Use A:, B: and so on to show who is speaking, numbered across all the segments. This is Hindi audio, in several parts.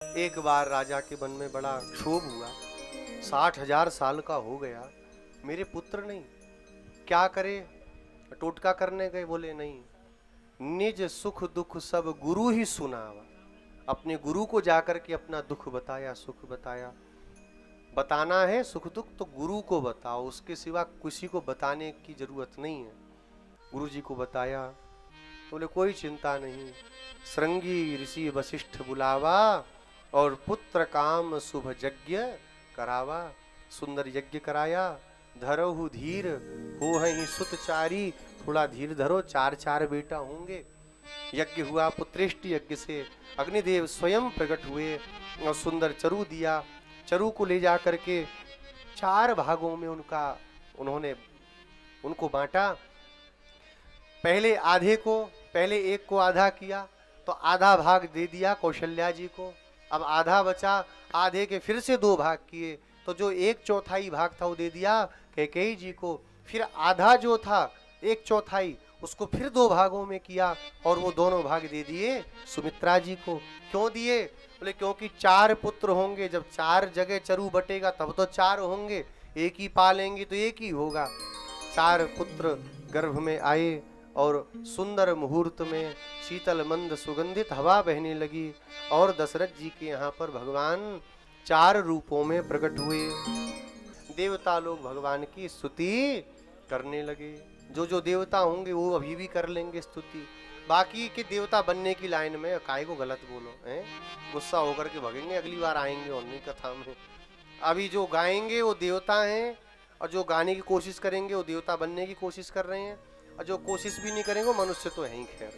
A: एक बार राजा के मन में बड़ा क्षोभ हुआ। 60,000 साल का हो गया, मेरे पुत्र नहीं, क्या करे? टोटका करने गए, बोले नहीं, निज सुख दुख सब गुरु ही सुनावा। अपने गुरु को जाकर के अपना दुख बताया, सुख बताया। बताना है सुख दुख तो गुरु को बताओ, उसके सिवा किसी को बताने की जरूरत नहीं है। गुरु जी को बताया, बोले कोई चिंता नहीं, श्रृंगी ऋषि वशिष्ठ बुलावा और पुत्र काम शुभ यज्ञ करावा। सुंदर यज्ञ कराया। धरहु धीर हो ही सुत चारी, थोड़ा धीर धरो, 4 बेटा होंगे। यज्ञ हुआ, पुत्रेष्टि यज्ञ से अग्निदेव स्वयं प्रकट हुए और सुंदर चरु दिया। चरु को ले जा करके 4 भागों में उन्होंने उनको बांटा। पहले एक को आधा किया तो आधा भाग दे दिया कौशल्या जी को। अब आधा बचा, आधे के फिर से 2 भाग किए तो जो 1/4 भाग था वो दे दिया कैकेयी जी को। फिर आधा जो था 1/4 उसको फिर 2 भागों में किया और वो दोनों भाग दे दिए सुमित्रा जी को। क्यों दिए? बोले क्योंकि 4 पुत्र होंगे, जब 4 जगह चरु बटेगा तब तो 4 होंगे, एक ही पालेंगे तो एक ही होगा। 4 पुत्र गर्भ में आए और सुंदर मुहूर्त में शीतल मंद सुगंधित हवा बहने लगी और दशरथ जी के यहाँ पर भगवान 4 रूपों में प्रकट हुए। देवता लोग भगवान की स्तुति करने लगे। जो देवता होंगे वो अभी भी कर लेंगे स्तुति। बाकी के देवता बनने की लाइन में काय को गलत बोलो, हैं? गुस्सा होकर के भगेंगे, अगली बार आएंगे और नहीं कथा में। अभी जो गाएंगे वो देवता हैं और जो गाने की कोशिश करेंगे वो देवता बनने की कोशिश कर रहे हैं, और जो कोशिश भी नहीं करेंगे मनुष्य तो है ही। खैर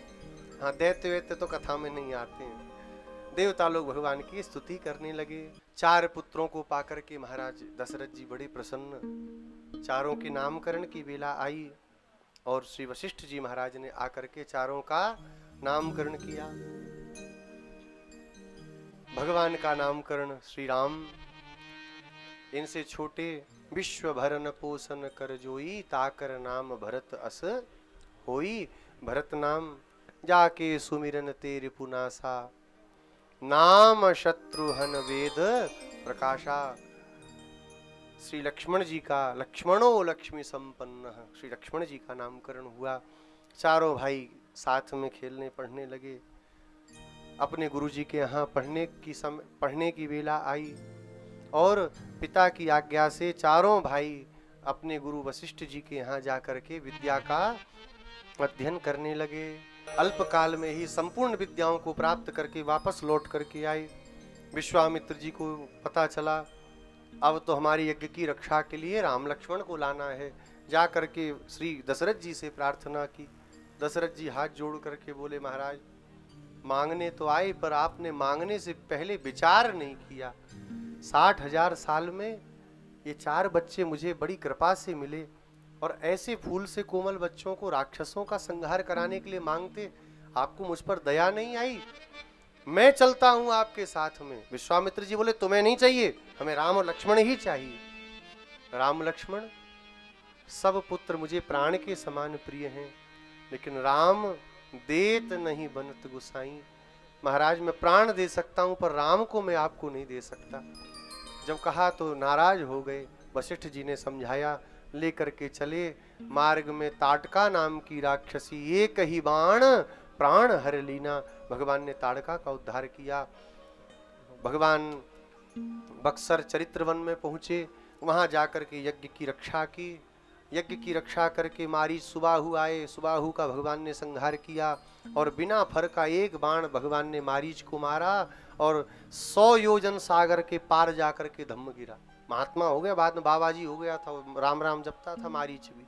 A: हाँ, दैत्य वैत्य तो कथा में नहीं आते हैं। देवता लोग भगवान की स्तुति करने लगे। 4 पुत्रों को पाकर के महाराज दशरथ जी बड़े प्रसन्न। 4 के नामकरण की बेला आई और श्री वशिष्ठ जी महाराज ने आकर के 4 का नामकरण किया। भगवान का नामकरण श्री राम, इनसे छोटे विश्व भरन पोषण कर जोई, ताकर नाम भरत अस होई। भरत नाम जाके सुमिरन तेरे पुनासा, नाम शत्रुहन वेद प्रकाशा। श्री लक्ष्मण जी का, लक्ष्मणो लक्ष्मी संपन्न, श्री लक्ष्मण जी का नामकरण हुआ। 4 भाई साथ में खेलने पढ़ने लगे। अपने गुरु जी के यहाँ पढ़ने की वेला आई और पिता की आज्ञा से 4 भाई अपने गुरु वशिष्ठ जी के यहाँ जाकर के विद्या का अध्ययन करने लगे। अल्पकाल में ही संपूर्ण विद्याओं को प्राप्त करके वापस लौट करके आए। विश्वामित्र जी को पता चला अब तो हमारी यज्ञ की रक्षा के लिए राम लक्ष्मण को लाना है। जा करके श्री दशरथ जी से प्रार्थना की। दशरथ जी हाथ जोड़ करके बोले, महाराज मांगने तो आए पर आपने मांगने से पहले विचार नहीं किया। 60,000 साल में ये 4 बच्चे मुझे बड़ी कृपा से मिले और ऐसे फूल से कोमल बच्चों को राक्षसों का संहार कराने के लिए मांगते, आपको मुझ पर दया नहीं आई? मैं चलता हूं आपके साथ में। विश्वामित्र जी बोले, तुम्हें नहीं चाहिए, हमें राम और लक्ष्मण ही चाहिए। राम लक्ष्मण सब पुत्र मुझे प्राण के समान प्रिय हैं, लेकिन राम देत नहीं बनत गुसाई। महाराज मैं प्राण दे सकता हूं पर राम को मैं आपको नहीं दे सकता। जब कहा तो नाराज हो गए। वशिष्ठ जी ने समझाया, लेकर के चले। मार्ग में ताड़का नाम की राक्षसी, एक ही बाण प्राण हर लीना। भगवान ने ताड़का का उद्धार किया। भगवान बक्सर चरित्र वन में पहुंचे, वहां जाकर के यज्ञ की रक्षा की। यज्ञ की रक्षा करके मारीच सुबाहु आए, सुबाहु का भगवान ने संहार किया और बिना फर का एक बाण भगवान ने मारीच को मारा और 100 योजन सागर के पार जाकर के धम्म गिरा। महात्मा हो गया, बाद में बाबाजी हो गया था, राम राम जपता था मारीच भी।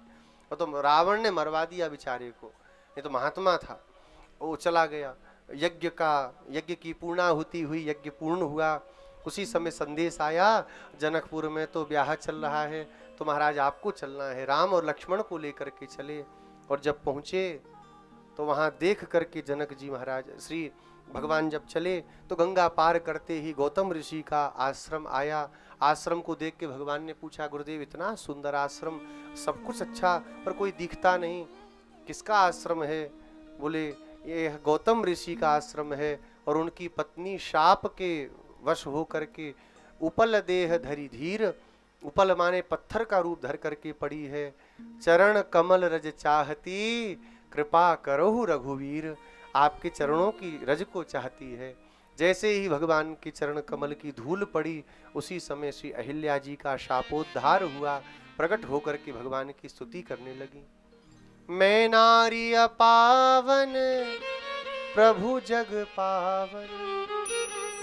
A: और तो रावण ने मरवा दिया बेचारे को, ये तो महात्मा था, वो चला गया। यज्ञ की पूर्णाहुति हुई, यज्ञ पूर्ण हुआ। उसी समय संदेश आया, जनकपुर में तो ब्याह चल रहा है, तो महाराज आपको चलना है। राम और लक्ष्मण को लेकर के चले और जब पहुंचे तो वहां देख करके जनक जी महाराज, श्री भगवान जब चले तो गंगा पार करते ही गौतम ऋषि का आश्रम आया। आश्रम को देख के भगवान ने पूछा, गुरुदेव इतना सुंदर आश्रम, सब कुछ अच्छा, पर कोई दिखता नहीं, किसका आश्रम है? बोले ये गौतम ऋषि का आश्रम है और उनकी पत्नी शाप के वश हो करके उपल देह धरी धीर, उपल माने पत्थर का रूप धर करके पड़ी है। चरण कमल रज चाहती, कृपा करहु रघुवीर, आपके चरणों की रज को चाहती है। जैसे ही भगवान के चरण कमल की धूल पड़ी, उसी समय श्री अहिल्या जी का शापोद्धार हुआ। प्रकट होकर के भगवान की स्तुति करने लगी। मैं नारी अपावन, प्रभु जग पावन।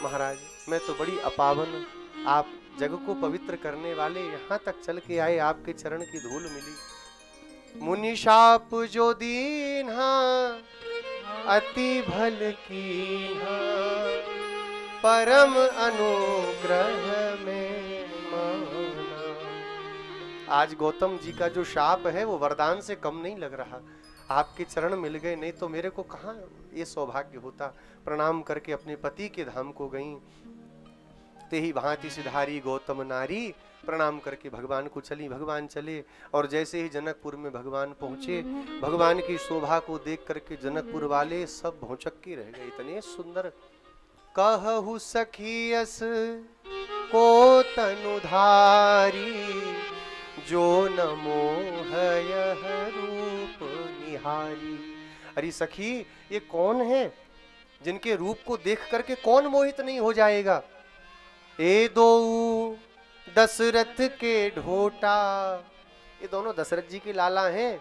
A: महाराज मैं तो बड़ी अपावन, आप जग को पवित्र करने वाले, यहाँ तक चल के आए, आपके चरण की धूल मिली। मुनि शाप जो दीन्हा, अति भल कीन्हा, परम अनुग्रह में माना। आज गौतम जी का जो शाप है वो वरदान से कम नहीं लग रहा। आपके चरण मिल गए, नहीं तो मेरे को कहाँ ये सौभाग्य होता। प्रणाम करके अपने पति के धाम को गईं। ते ही भांति सिधारी गौतम नारी, प्रणाम करके भगवान को चली। भगवान चले और जैसे ही जनकपुर में भगवान पहुंचे, भगवान की शोभा को देख करके जनकपुर वाले सब भौचक्के रह गए। इतने सुंदर। कहु सखियस को तनुधारी, जो न मोहयह रूप निहारी। अरे सखी, ये कौन है जिनके रूप को देख करके कौन मोहित नहीं हो जाएगा। ए दो दशरथ के ढोटा, ये दोनों दशरथ जी के लाला हैं।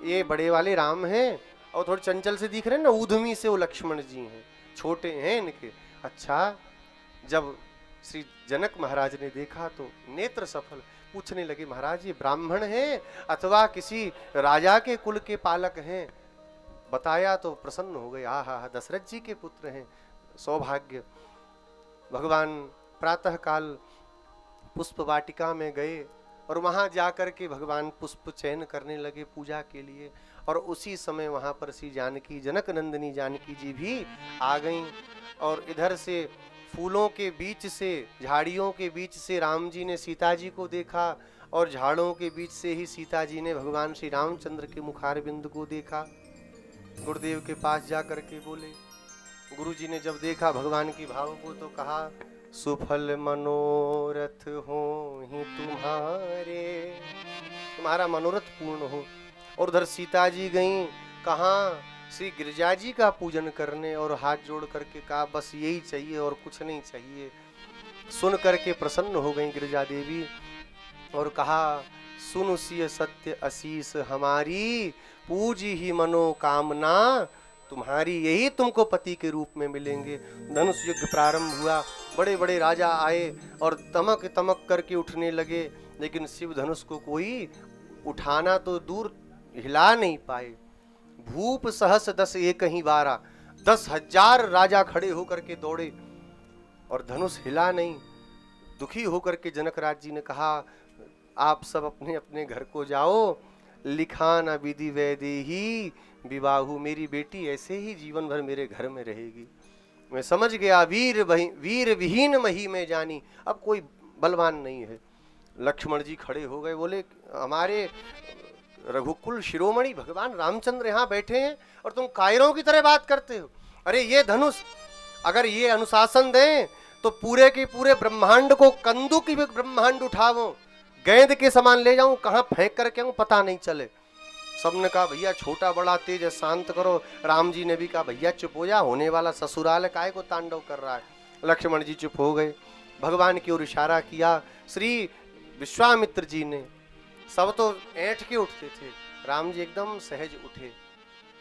A: ये बड़े वाले राम हैं और थोड़े चंचल से दिख रहे हैं ना, ऊधमी से वो लक्ष्मण जी हैं, छोटे हैं इनके। अच्छा, जब श्री जनक महाराज ने देखा तो नेत्र सफल। पूछने लगे, महाराज ये ब्राह्मण हैं अथवा किसी राजा के कुल के पालक हैं? बताया तो प्रसन्न हो गए। हा, दशरथ जी के पुत्र हैं, सौभाग्य। भगवान प्रातः काल पुष्प वाटिका में गए और वहां जाकर के भगवान पुष्प चयन करने लगे पूजा के लिए। और उसी समय वहां पर श्री जानकी, जनक नंदिनी जानकी जी भी आ गईं। और इधर से फूलों के बीच से, झाड़ियों के बीच से राम जी ने सीता जी को देखा और झाड़ों के बीच से ही सीता जी ने भगवान श्री रामचंद्र के मुखारबिंद को देखा। गुरुदेव के पास जा करके बोले। गुरु जी ने जब देखा भगवान की भाव को तो कहा, सुफल मनोरथ हो ही तुम्हारे, तुम्हारा मनोरथ पूर्ण हो। और उधर सीता जी गईं, कहाँ? श्री गिरिजा जी का पूजन करने, और हाथ जोड़ करके कहा बस यही चाहिए और कुछ नहीं चाहिए। सुन करके प्रसन्न हो गई गिरिजा देवी और कहा, सुन सिय सत्य असीस हमारी, पूज ही मनोकामना तुम्हारी, यही तुमको पति के रूप में मिलेंगे। धनुष युद्ध प्रारंभ हुआ। बड़े बड़े राजा आए और तमक तमक करके उठने लगे, लेकिन शिव धनुष को कोई उठाना तो दूर, हिला नहीं पाए। भूप सहस 10 एक ही 12, 10,000 राजा खड़े होकर के दौड़े और धनुष हिला नहीं। दुखी होकर के जनकराज जी ने कहा, आप सब अपने अपने घर को जाओ, लिखा न विधि वैदेही विवाहु, मेरी बेटी ऐसे ही जीवन भर मेरे घर में रहेगी। मैं समझ गया, वीर विहीन मही में जानी, अब कोई बलवान नहीं है। लक्ष्मण जी खड़े हो गए, बोले हमारे रघुकुल शिरोमणि भगवान रामचंद्र यहाँ बैठे हैं और तुम कायरों की तरह बात करते हो। अरे ये धनुष अगर ये अनुशासन दें तो पूरे के पूरे ब्रह्मांड को, कंदू की भी ब्रह्मांड उठाओ, गेंद के समान ले जाऊं, कहां फेंक करके आऊं पता नहीं चले। सबने कहा भैया छोटा बड़ा तेज है, शांत करो। राम जी ने भी कहा भैया चुप हो जा, होने वाला ससुराल काय को तांडव कर रहा है। लक्ष्मण जी चुप हो गए। भगवान की ओर इशारा किया। श्री विश्वामित्र जी ने, सब तो ऐंठ के उठते थे, राम जी एकदम सहज उठे।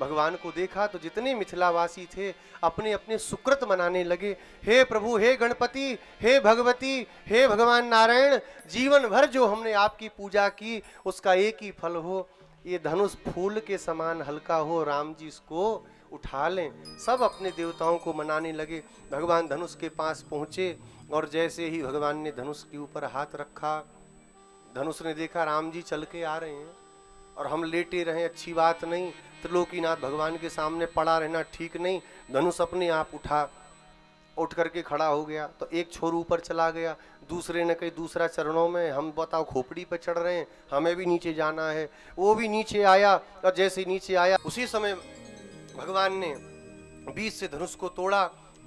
A: भगवान को देखा तो जितने मिथिलावासी थे अपने अपने सुकृत मनाने लगे। हे प्रभु, हे गणपति, हे भगवती, हे भगवान नारायण, जीवन भर जो हमने आपकी पूजा की उसका एक ही फल हो, ये धनुष फूल के समान हल्का हो, राम जी इसको उठा लें। सब अपने देवताओं को मनाने लगे। भगवान धनुष के पास पहुँचे और जैसे ही भगवान ने धनुष के ऊपर हाथ रखा, धनुष ने देखा राम जी चल के आ रहे हैं और हम लेटे रहे, अच्छी बात नहीं। त्रिलोकीनाथ भगवान के सामने पड़ा रहना ठीक नहीं। धनुष अपने आप उठ करके खड़ा हो गया। तो एक छोर ऊपर चला गया, दूसरे ने कहीं दूसरा चरणों में, हम बताओ खोपड़ी पे चढ़ रहे हैं, हमें भी नीचे जाना है। वो भी नीचे आया और जैसे नीचे आया उसी समय भगवान ने बीच से धनुष को तोड़ा,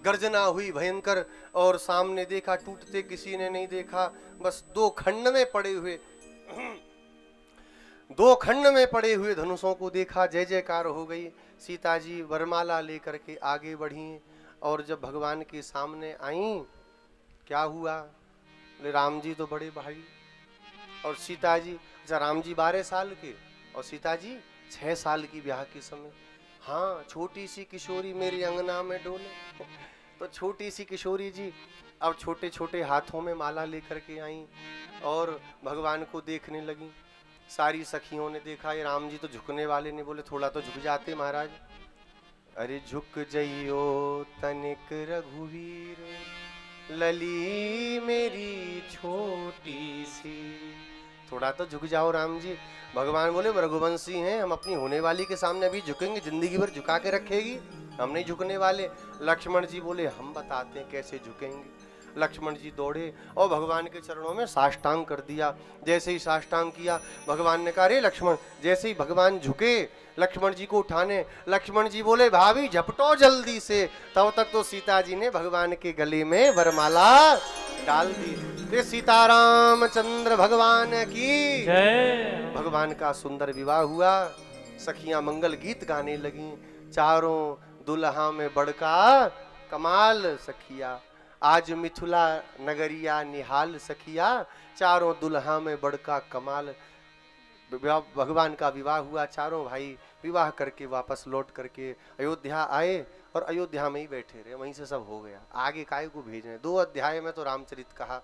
A: गर्जना हुई भयंकर, और सामने देखा टूटते किसी ने नहीं देखा, बस दो खंड में पड़े हुए धनुषों को देखा। जय जयकार हो गई। सीता जी वरमाला लेकर के आगे बढ़ी, और जब भगवान के सामने आई, क्या हुआ? बोले राम जी तो बड़े भारी, और सीता जी, अच्छा राम जी 12 साल के और सीता जी 6 साल की ब्याह के समय। हाँ, छोटी सी किशोरी मेरी अंगना में डोले। तो छोटी सी किशोरी जी अब छोटे छोटे हाथों में माला लेकर के आई और भगवान को देखने लगी। सारी सखियों ने देखा ये राम जी तो झुकने वाले नहीं, बोले थोड़ा तो झुक जाते महाराज। अरे झुक जइयो तनिक रघुवीर, लली मेरी छोटी सी, थोड़ा तो झुक जाओ राम जी। भगवान बोले रघुवंशी हैं, हम अपनी होने वाली के सामने अभी झुकेंगे? जिंदगी भर झुका के रखेगी, हम नहीं झुकने वाले। लक्ष्मण जी बोले हम बताते हैं कैसे झुकेंगे। लक्ष्मण जी दौड़े और भगवान के चरणों में साष्टांग कर दिया। जैसे ही साष्टांग किया, भगवान ने कहा रे लक्ष्मण, जैसे ही भगवान झुके लक्ष्मण जी को उठाने, लक्ष्मण जी बोले भाभी झपटो जल्दी से। तब तक तो सीता जी ने भगवान के गले में वरमाला डाल दी। सीताराम चंद्र भगवान की जय। भगवान का सुंदर विवाह हुआ। सखियां मंगल गीत गाने लगी। चारों दुल्हा में बड़का कमाल सखिया, आज मिथिला नगरिया निहाल सखिया, चारों दुल्हा में बड़का कमाल। भगवान का विवाह हुआ। चारों भाई विवाह करके वापस लौट करके अयोध्या आए और अयोध्या में ही बैठे रहे, वहीं से सब हो गया। आगे काय को भेज रहे? 2 अध्याय में तो रामचरित कहा,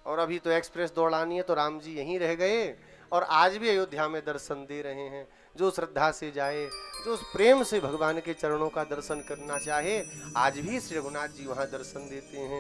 A: और अभी तो एक्सप्रेस दौड़ानी है, तो राम जी यहीं रह गए और आज भी अयोध्या में दर्शन दे रहे हैं। जो श्रद्धा से जाए, जो प्रेम से भगवान के चरणों का दर्शन करना चाहे, आज भी श्री रघुनाथ जी वहां दर्शन देते हैं।